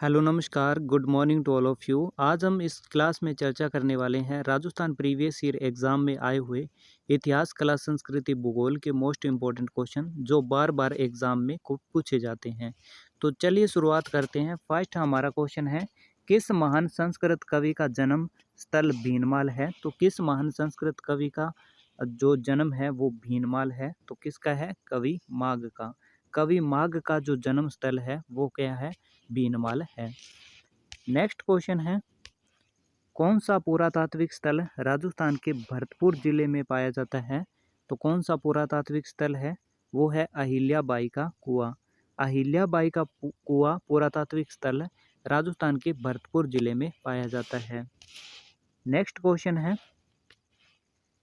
Hello नमस्कार, good morning to all of you. आज हम इस क्लास में चर्चा करने वाले हैं राजस्थान प्रीवियस ईयर एग्ज़ाम में आए हुए इतिहास, कला, संस्कृति, भूगोल के मोस्ट इम्पोर्टेंट क्वेश्चन जो बार बार एग्ज़ाम में पूछे जाते हैं। तो चलिए शुरुआत करते हैं। फर्स्ट हमारा क्वेश्चन है, किस महान संस्कृत कवि का जन्म स्थल भीनमाल है? तो किस महान संस्कृत कवि का जो जन्म है वो भीनमाल है? तो किसका है? कवि माघ का। कवि माघ का जो जन्म स्थल है वो क्या है? भीनमाल है। नेक्स्ट क्वेश्चन है, कौन सा पुरातात्विक स्थल राजस्थान के भरतपुर जिले में पाया जाता है? तो कौन सा पुरातात्विक स्थल है? वो है अहिल्याबाई का कुआं। अहिल्याबाई का कुआं पुरातात्विक स्थल राजस्थान के भरतपुर जिले में पाया जाता है। नेक्स्ट क्वेश्चन है,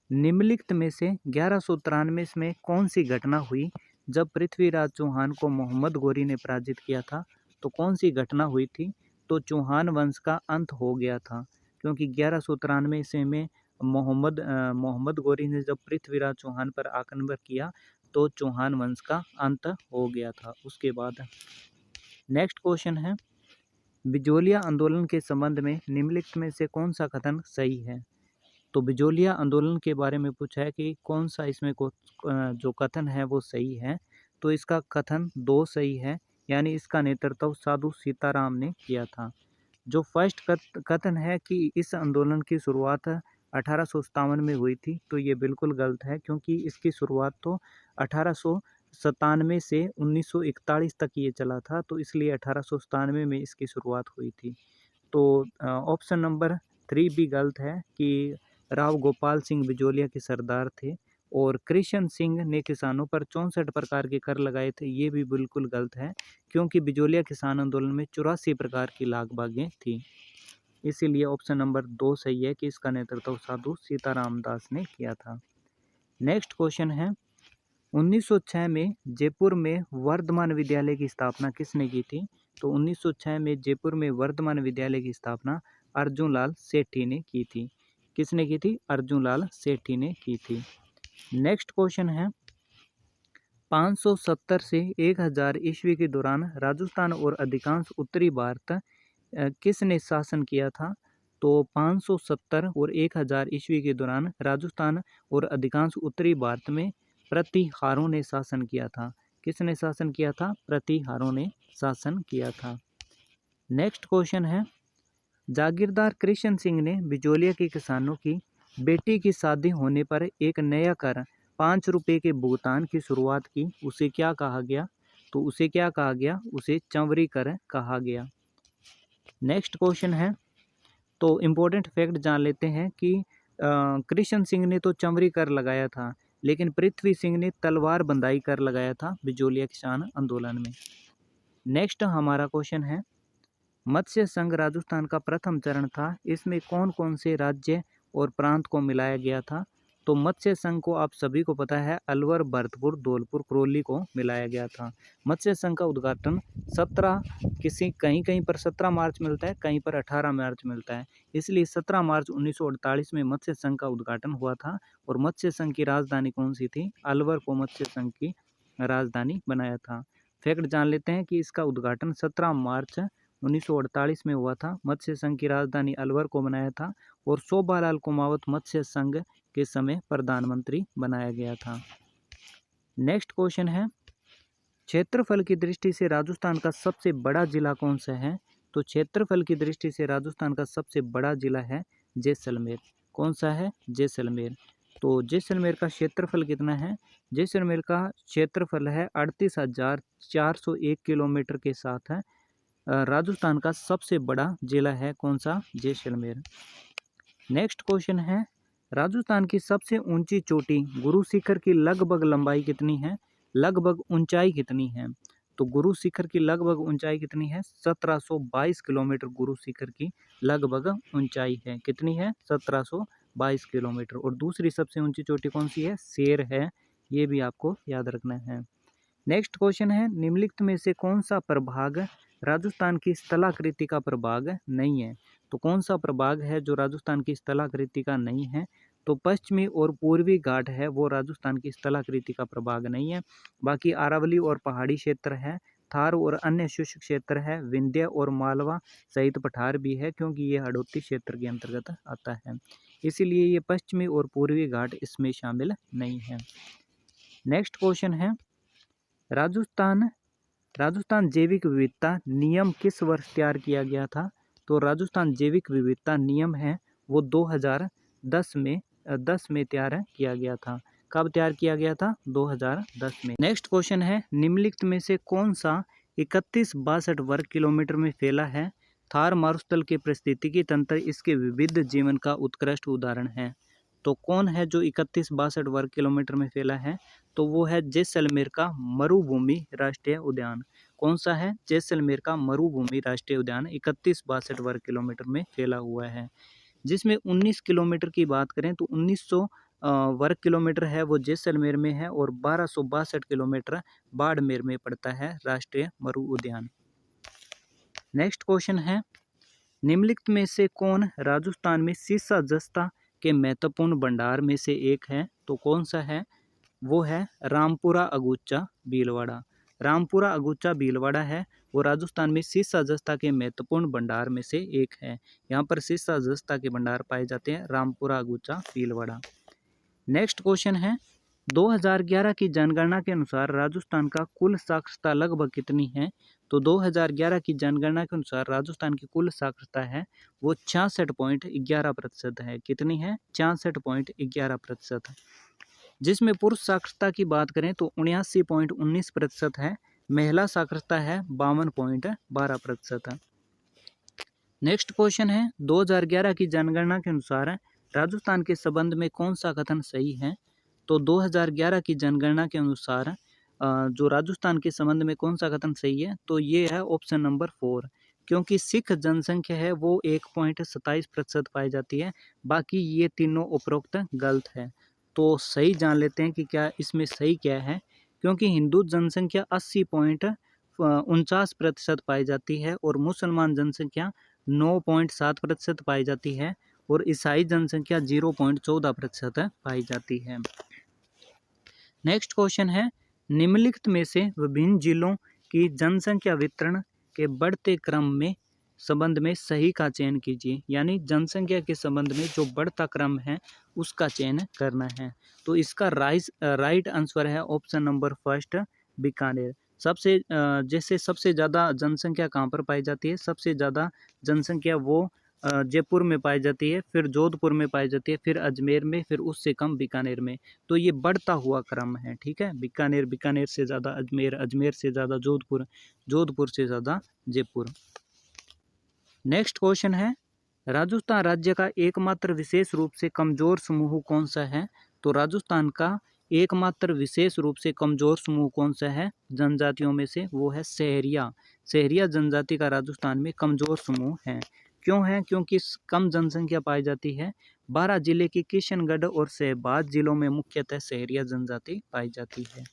निम्नलिखित में से 1193 में कौन सी घटना हुई जब पृथ्वीराज चौहान को मोहम्मद गोरी ने पराजित किया था? तो कौन सी घटना हुई थी? तो चौहान वंश का अंत हो गया था, क्योंकि 1193 ईस्वी में मोहम्मद गोरी ने जब पृथ्वीराज चौहान पर आक्रमण किया तो चौहान वंश का अंत हो गया था उसके बाद। नेक्स्ट क्वेश्चन है, बिजोलिया आंदोलन के संबंध में निम्नलिखित में से कौन सा कथन सही है? तो बिजोलिया आंदोलन के बारे में पूछा है कि कौन सा इसमें को जो कथन है वो सही है? तो इसका कथन 2 सही है, यानी इसका नेतृत्व साधु सीताराम ने किया था। जो फर्स्ट कथन है कि इस आंदोलन की शुरुआत 1857 में हुई थी, तो ये बिल्कुल गलत है, क्योंकि इसकी शुरुआत तो 1897 से 1941 तक ये चला था, तो इसलिए 1897 में इसकी शुरुआत हुई थी। तो ऑप्शन नंबर 3 भी गलत है कि राव गोपाल सिंह बिजोलिया के सरदार थे और कृष्ण सिंह ने किसानों पर 64 प्रकार के कर लगाए थे, ये भी बिल्कुल गलत है, क्योंकि बिजोलिया किसान आंदोलन में 84 प्रकार की लाग बागें थी। इसीलिए ऑप्शन नंबर 2 सही है कि इसका नेतृत्व साधु सीताराम दास ने किया था। नेक्स्ट क्वेश्चन है, 1906 में जयपुर में वर्धमान विद्यालय की स्थापना किसने की थी? तो 1906 में जयपुर में वर्धमान विद्यालय की स्थापना अर्जुन लाल सेठी ने की थी। किसने की थी? अर्जुन लाल सेठी ने की थी। नेक्स्ट क्वेश्चन है, 570 से 1000 ईस्वी के दौरान राजस्थान और अधिकांश उत्तरी भारत किसने शासन किया था? तो 570 और 1000 ईस्वी के दौरान राजस्थान और अधिकांश उत्तरी भारत में प्रतिहारों ने शासन किया था। किसने शासन किया था? प्रतिहारों ने शासन किया था। नेक्स्ट क्वेश्चन है, जागीरदार कृष्ण सिंह ने बिजोलिया के किसानों की बेटी की शादी होने पर एक नया कर 5 रुपये के भुगतान की शुरुआत की, उसे क्या कहा गया? तो उसे क्या कहा गया? उसे चंवरी कर कहा गया। नेक्स्ट क्वेश्चन है, तो इम्पोर्टेंट फैक्ट जान लेते हैं कि कृष्ण सिंह ने तो चंवरी कर लगाया था, लेकिन पृथ्वी सिंह ने तलवार बंदाई कर लगाया था बिजोलिया किसान आंदोलन में। नेक्स्ट हमारा क्वेश्चन है, मत्स्य संघ राजस्थान का प्रथम चरण था, इसमें कौन कौन से राज्य और प्रांत को मिलाया गया था? तो मत्स्य संघ को आप सभी को पता है अलवर, भरतपुर, धौलपुर, करौली को मिलाया गया था। मत्स्य संघ का उद्घाटन 17 कहीं कहीं पर 17 मार्च मिलता है, कहीं पर 18 मार्च मिलता है, इसलिए 17 मार्च 1948 में मत्स्य संघ का उद्घाटन हुआ था। और मत्स्य संघ की राजधानी कौन सी थी? अलवर को मत्स्य संघ की राजधानी बनाया था। फैक्ट जान लेते हैं कि इसका उद्घाटन 17 मार्च 1948 में हुआ था। मत्स्य संघ की राजधानी अलवर को बनाया था और शोभालाल कुमावत मत्स्य संघ के समय प्रधानमंत्री बनाया गया था। नेक्स्ट क्वेश्चन है, क्षेत्रफल की दृष्टि से राजस्थान का सबसे बड़ा जिला कौन सा है? तो क्षेत्रफल की दृष्टि से राजस्थान का सबसे बड़ा जिला है जैसलमेर। कौन सा है? जैसलमेर। तो जैसलमेर का क्षेत्रफल कितना है? जैसलमेर का क्षेत्रफल है 38,401 किलोमीटर के साथ है राजस्थान का सबसे बड़ा जिला है कौन सा? जैसलमेर। नेक्स्ट क्वेश्चन है, राजस्थान की सबसे ऊंची चोटी गुरु शिखर की लगभग लंबाई कितनी है? लगभग ऊंचाई कितनी है? तो गुरु शिखर की लगभग ऊंचाई कितनी है? 1722 किलोमीटर गुरु शिखर की लगभग ऊंचाई है। कितनी है? 1722 किलोमीटर। और दूसरी सबसे ऊंची चोटी कौन सी है? शेर है, ये भी आपको याद रखना है। नेक्स्ट क्वेश्चन है, निम्नलिखित में से कौन सा प्रभाग राजस्थान की स्थलाकृति का प्रभाग नहीं है? तो कौन सा प्रभाग है जो राजस्थान की स्थलाकृति का नहीं है? तो पश्चिमी और पूर्वी घाट है वो राजस्थान की स्थलाकृति का प्रभाग नहीं है। बाकी अरावली और पहाड़ी क्षेत्र है थार और अन्य शुष्क क्षेत्र है, विंध्य और मालवा सहित पठार भी है, क्योंकि ये हाड़ौती क्षेत्र के अंतर्गत आता है, इसीलिए ये पश्चिमी और पूर्वी घाट इसमें शामिल नहीं है। नेक्स्ट क्वेश्चन है, राजस्थान जैविक विविधता नियम किस वर्ष तैयार किया गया था? तो राजस्थान जैविक विविधता नियम है वो 2010 में तैयार किया गया था। कब तैयार किया गया था? 2010 में। नेक्स्ट क्वेश्चन है, निम्नलिखित में से कौन सा 3162 वर्ग किलोमीटर में फैला है? थार मारुस्थल के पारिस्थितिकी तंत्र इसके विविध जीवन का उत्कृष्ट उदाहरण है। तो कौन है जो 3162 वर्ग किलोमीटर में फैला है? तो वो है जैसलमेर का मरुभूमि राष्ट्रीय उद्यान। कौन सा है? जैसलमेर का मरुभूमि राष्ट्रीय उद्यान 3162 वर्ग किलोमीटर में फैला हुआ है, जिसमें 19 किलोमीटर की बात करें तो 1900 वर्ग किलोमीटर है वो जैसलमेर में है, और 1262 किलोमीटर बाड़मेर में पड़ता है राष्ट्रीय मरु उद्यान। नेक्स्ट क्वेश्चन है, निम्नलिखित में से कौन राजस्थान में सीसा जस्ता के महत्वपूर्ण भंडार में से एक है? तो कौन सा है? वो है रामपुरा अगुचा भीलवाड़ा। रामपुरा अगुचा भीलवाड़ा है वो राजस्थान में सीसा जस्ता के महत्वपूर्ण भंडार में से एक है। यहाँ पर सीसा जस्ता के भंडार पाए जाते हैं रामपुरा अगुचा भीलवाड़ा। नेक्स्ट क्वेश्चन है, 2011 की जनगणना के अनुसार राजस्थान का कुल साक्षरता लगभग कितनी है? तो 2011 की जनगणना के अनुसार राजस्थान की कुल साक्षरता है वो 66.11% है। कितनी है? 66.11%। जिसमें पुरुष साक्षरता की बात करें तो 79.19% है, महिला साक्षरता है 52.12%। नेक्स्ट क्वेश्चन है, 2011 की जनगणना के अनुसार राजस्थान के संबंध में कौन सा कथन सही है? तो 2011 की जनगणना के अनुसार जो राजस्थान के संबंध में कौन सा कथन सही है? तो ये है ऑप्शन नंबर 4, क्योंकि सिख जनसंख्या है वो 1.27% पाई जाती है, बाकी ये तीनों उपरोक्त गलत है। तो सही जान लेते हैं कि क्या इसमें सही क्या है। क्योंकि हिंदू जनसंख्या 80.49% पाई जाती है, और मुसलमान जनसंख्या 9.7% पाई जाती है, और ईसाई जनसंख्या 0.14% पाई जाती है। नेक्स्ट क्वेश्चन है, निम्नलिखित में से विभिन्न जिलों की जनसंख्या वितरण के बढ़ते क्रम में संबंध में सही का चयन कीजिए। यानी जनसंख्या के संबंध में जो बढ़ता क्रम है उसका चयन करना है। तो इसका राइट आंसर है ऑप्शन नंबर फर्स्ट, बीकानेर। जैसे सबसे ज़्यादा जनसंख्या कहाँ पर पाई जाती है? सबसे ज़्यादा जनसंख्या वो जयपुर में पाई जाती है, फिर जोधपुर में पाई जाती है, फिर अजमेर में, फिर उससे कम बीकानेर में। तो ये बढ़ता हुआ क्रम है, ठीक है। बीकानेर से ज़्यादा अजमेर, अजमेर से ज़्यादा जोधपुर, जोधपुर से ज़्यादा जयपुर। नेक्स्ट क्वेश्चन है, राजस्थान राज्य का एकमात्र विशेष रूप से कमजोर समूह कौन सा है? तो राजस्थान का एकमात्र विशेष रूप से कमजोर समूह कौन सा है जनजातियों में से? वो है सहरिया। सहरिया जनजाति का राजस्थान में कमजोर समूह है। क्यों है? क्योंकि कम जनसंख्या पाई जाती है। 12 जिले की किशनगढ़ और शहबाज जिलों में मुख्यतः सहरिया जनजाति पाई जाती है।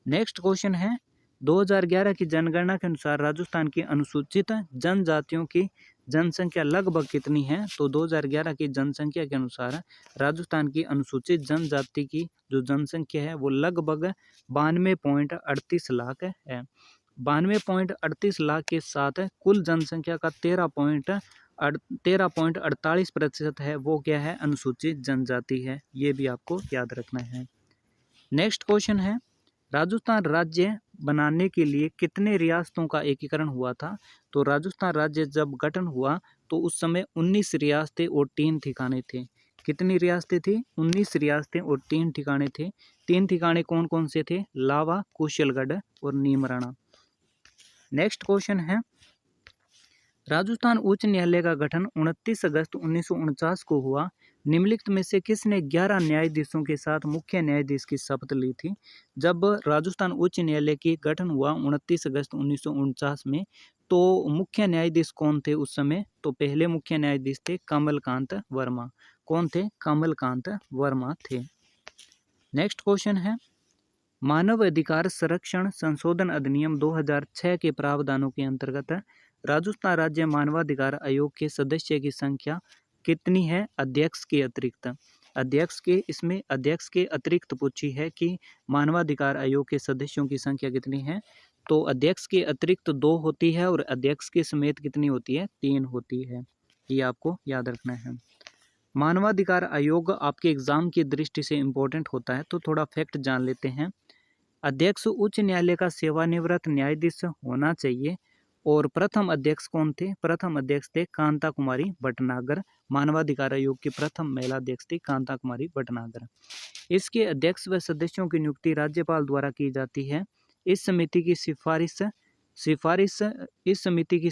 नेक्स्ट क्वेश्चन है, 2011 की जनगणना के अनुसार राजस्थान की अनुसूचित जनजातियों की जनसंख्या लगभग कितनी है? तो 2011 की जनसंख्या के अनुसार राजस्थान की अनुसूचित जनजाति की जो जनसंख्या है वो लगभग 92.38 लाख है। 92.38 लाख के साथ कुल जनसंख्या का 13.48% है वो क्या है? अनुसूचित जनजाति है। ये भी आपको याद रखना है। नेक्स्ट क्वेश्चन है, राजस्थान राज्य बनाने के लिए कितने रियासतों का एकीकरण हुआ था? तो राजस्थान राज्य जब गठन हुआ तो उस समय 19 रियासतें और 3 ठिकाने थे। कितनी रियासतें थी? 19 रियासतें और 3 ठिकाने थे। 3 ठिकाने कौन कौन से थे? लावा, कुशलगढ़ और नीमराणा। नेक्स्ट क्वेश्चन है, राजस्थान उच्च न्यायालय का गठन 29 अगस्त 1949 को हुआ। निम्नलिखित में से किसने 11 न्यायाधीशों के साथ मुख्य न्यायाधीश की शपथ ली थी? जब राजस्थान उच्च न्यायालय की गठन हुआ 29 अगस्त 1949 में, तो मुख्य न्यायाधीश कौन थे उस समय? तो पहले मुख्य न्यायाधीश थे कमलकांत वर्मा। कौन थे? कमलकांत वर्मा थे। नेक्स्ट क्वेश्चन है, मानव अधिकार संरक्षण संशोधन अधिनियम 2006 के प्रावधानों के अंतर्गत राजस्थान राज्य मानवाधिकार आयोग के सदस्य की संख्या कितनी है अध्यक्ष के अतिरिक्त? इसमें अध्यक्ष के अतिरिक्त पूछी है कि मानवाधिकार आयोग के सदस्यों की संख्या कितनी है, तो अध्यक्ष के अतिरिक्त 2 होती है और अध्यक्ष के समेत कितनी होती है? 3 होती है। ये आपको याद रखना है। मानवाधिकार आयोग आपके एग्जाम की दृष्टि से इम्पोर्टेंट होता है, तो थोड़ा फैक्ट जान लेते हैं। अध्यक्ष उच्च न्यायालय का सेवानिवृत्त न्यायाधीश होना चाहिए। और प्रथम अध्यक्ष कौन थे? प्रथम अध्यक्ष थे कांता कुमारी भटनागर। मानवाधिकार आयोग की प्रथम महिला अध्यक्ष थी कांता कुमारी भटनागर। इसके अध्यक्ष व सदस्यों की नियुक्ति राज्यपाल द्वारा की जाती है। इस समिति की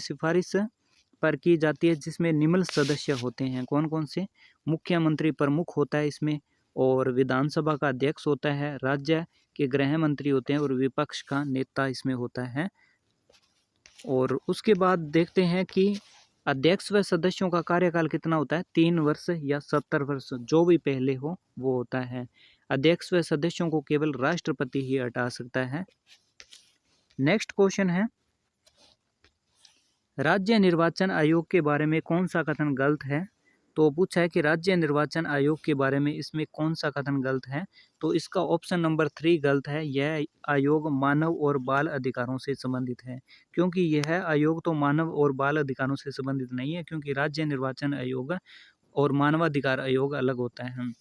सिफारिश पर की जाती है, जिसमें निम्न सदस्य होते हैं। कौन कौन से? मुख्यमंत्री प्रमुख होता है इसमें, और विधानसभा का अध्यक्ष होता है, राज्य के गृह मंत्री होते हैं, और विपक्ष का नेता इसमें होता है। और उसके बाद देखते हैं कि अध्यक्ष व सदस्यों का कार्यकाल कितना होता है? 3 वर्ष या 70 वर्ष, जो भी पहले हो वो होता है। अध्यक्ष व सदस्यों को केवल राष्ट्रपति ही हटा सकता है। नेक्स्ट क्वेश्चन है, राज्य निर्वाचन आयोग के बारे में कौन सा कथन गलत है? तो पूछा है कि राज्य निर्वाचन आयोग के बारे में इसमें कौन सा कथन गलत है? तो इसका ऑप्शन नंबर 3 गलत है। यह आयोग मानव और बाल अधिकारों से संबंधित है, क्योंकि यह आयोग तो मानव और बाल अधिकारों से संबंधित नहीं है, क्योंकि राज्य निर्वाचन आयोग और मानवाधिकार आयोग अलग होता है।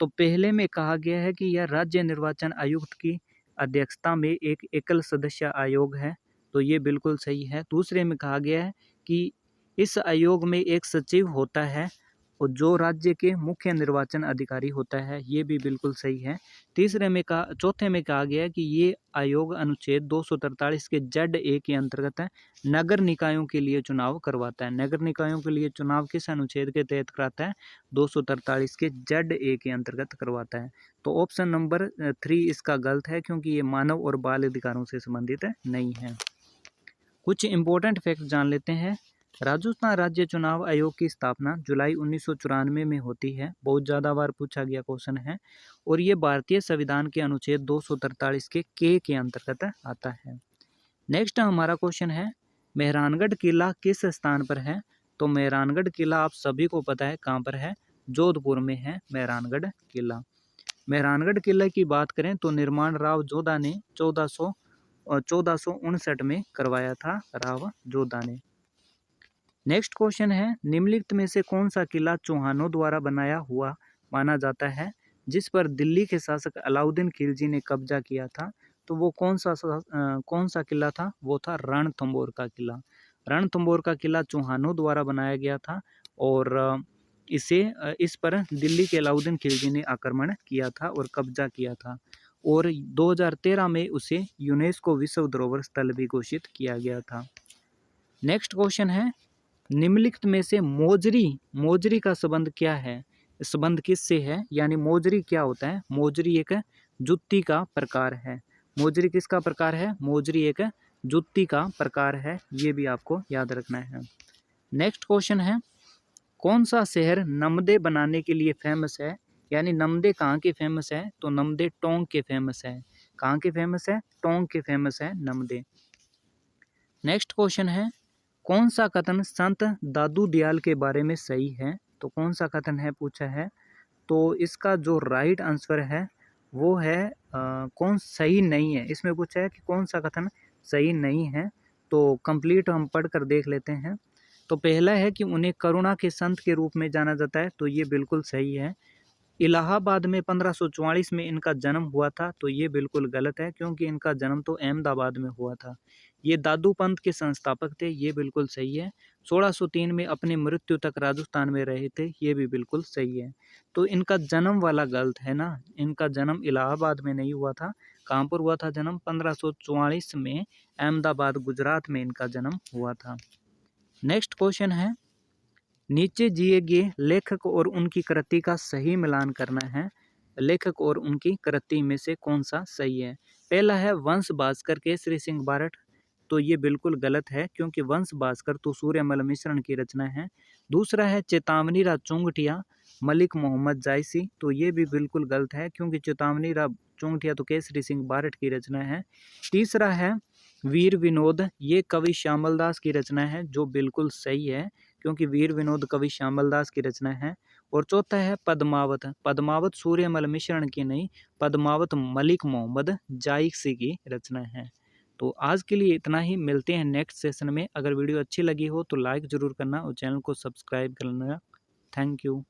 तो पहले में कहा गया है कि यह राज्य निर्वाचन आयुक्त की अध्यक्षता में एक एकल सदस्य आयोग है, तो ये बिल्कुल सही है। दूसरे में कहा गया है कि इस आयोग में एक सचिव होता है और जो राज्य के मुख्य निर्वाचन अधिकारी होता है, ये भी बिल्कुल सही है। चौथे में कहा गया है कि ये आयोग अनुच्छेद 243 के Z(A) के अंतर्गत नगर निकायों के लिए चुनाव करवाता है। नगर निकायों के लिए चुनाव किस अनुच्छेद के तहत कराता है? 243 के Z(A) के अंतर्गत करवाता है। तो ऑप्शन नंबर 3 इसका गलत है, क्योंकि ये मानव और बाल अधिकारों से संबंधित नहीं है। कुछ इंपॉर्टेंट फैक्ट जान लेते हैं। राजस्थान राज्य चुनाव आयोग की स्थापना जुलाई 1994 में होती है। बहुत ज़्यादा बार पूछा गया क्वेश्चन है, और ये भारतीय संविधान के अनुच्छेद 243 के अंतर्गत आता है। नेक्स्ट हमारा क्वेश्चन है, मेहरानगढ़ किला किस स्थान पर है? तो मेहरानगढ़ किला आप सभी को पता है कहाँ पर है? जोधपुर में है मेहरानगढ़ किला। मेहरानगढ़ किले की बात करें तो निर्माण राव जोधा ने 1459 में करवाया था, राव जोधा ने। नेक्स्ट क्वेश्चन है, निम्नलिखित में से कौन सा किला चौहानों द्वारा बनाया हुआ माना जाता है, जिस पर दिल्ली के शासक अलाउद्दीन खिलजी ने कब्जा किया था? तो वो कौन सा किला था? वो था रणथंभौर का किला। रणथंभौर का किला चौहानों द्वारा बनाया गया था, और इस पर दिल्ली के अलाउद्दीन खिलजी ने आक्रमण किया था और कब्जा किया था, और 2013 में उसे यूनेस्को विश्व धरोहर स्थल भी घोषित किया गया था। नेक्स्ट क्वेश्चन है, निम्नलिखित में से मोजरी का संबंध क्या है? संबंध किससे है? यानी मोजरी क्या होता है? मोजरी एक जुत्ती का प्रकार है। मोजरी किसका प्रकार है? मोजरी एक जुत्ती का प्रकार है। ये भी आपको याद रखना है। नेक्स्ट क्वेश्चन है, कौन सा शहर नमदे बनाने के लिए फेमस है? यानी नमदे कहाँ के फेमस है? तो नमदे टोंक के फेमस है। कहाँ के फेमस है? टोंक के फेमस है नमदे। नेक्स्ट क्वेश्चन है, कौन सा कथन संत दादू दयाल के बारे में सही है? तो कौन सा कथन है पूछा है, तो इसका जो राइट आंसर है वो है कौन सही नहीं है। इसमें पूछा है कि कौन सा कथन सही नहीं है, तो कंप्लीट हम पढ़कर देख लेते हैं। तो पहला है कि उन्हें करुणा के संत के रूप में जाना जाता है, तो ये बिल्कुल सही है। इलाहाबाद में 1544 में इनका जन्म हुआ था, तो ये बिल्कुल गलत है, क्योंकि इनका जन्म तो अहमदाबाद में हुआ था। ये दादू पंथ के संस्थापक थे, ये बिल्कुल सही है। 1603 में अपनी मृत्यु तक राजस्थान में रहे थे, ये भी बिल्कुल सही है। तो इनका जन्म वाला गलत है ना, इनका जन्म इलाहाबाद में नहीं हुआ था। कहाँ पर हुआ था जन्म? 1544 में अहमदाबाद गुजरात में इनका जन्म हुआ था। नेक्स्ट क्वेश्चन है, नीचे दिए गए लेखक और उनकी कृति का सही मिलान करना है। लेखक और उनकी कृति में से कौन सा सही है? पहला है वंश भास्कर केसरी सिंह बारठ, तो ये बिल्कुल गलत है, क्योंकि वंश भास्कर तो सूर्यमल मिश्रण की रचना है। दूसरा है चेतावनी रा चुंगटिया मलिक मोहम्मद जायसी, तो ये भी बिल्कुल गलत है, क्योंकि चेतावनी रा चुंगटिया तो केसरी सिंह बारठ की रचना है। तीसरा है वीर विनोद, ये कवि श्यामल दास की रचना है, जो बिल्कुल सही है, क्योंकि वीर विनोद कवि श्यामल दास की रचना है। और चौथा है पद्मावत, पद्मावत सूर्यमल मिश्रण की नहीं, पद्मावत मलिक मोहम्मद जायसी की रचना है। तो आज के लिए इतना ही, मिलते हैं नेक्स्ट सेशन में। अगर वीडियो अच्छी लगी हो तो लाइक ज़रूर करना और चैनल को सब्सक्राइब करना। Thank you.